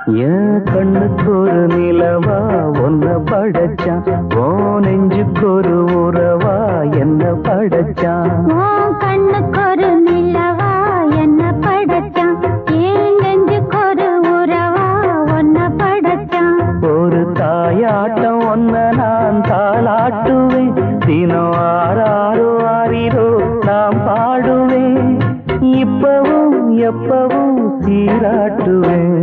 என் கண்ணுக்கு ஒரு நிலவா ஒன்ன படைச்சான், ஓ நெஞ்சுக்கு ஒரு உறவா என்ன படைச்சான். கண்ணுக்கு ஒரு நிலவா என்ன படைச்சான், ஏன் நெஞ்சுக்கு ஒரு உறவா ஒன்ன படைச்சான். ஒரு தாயாட்டம் ஒன்ன நான் தாளாட்டுவேன், தினம் ஆறாரோ ஆறிரோ நாம் பாடுவேன், இப்பவும் எப்பவும் சீராட்டுவேன்.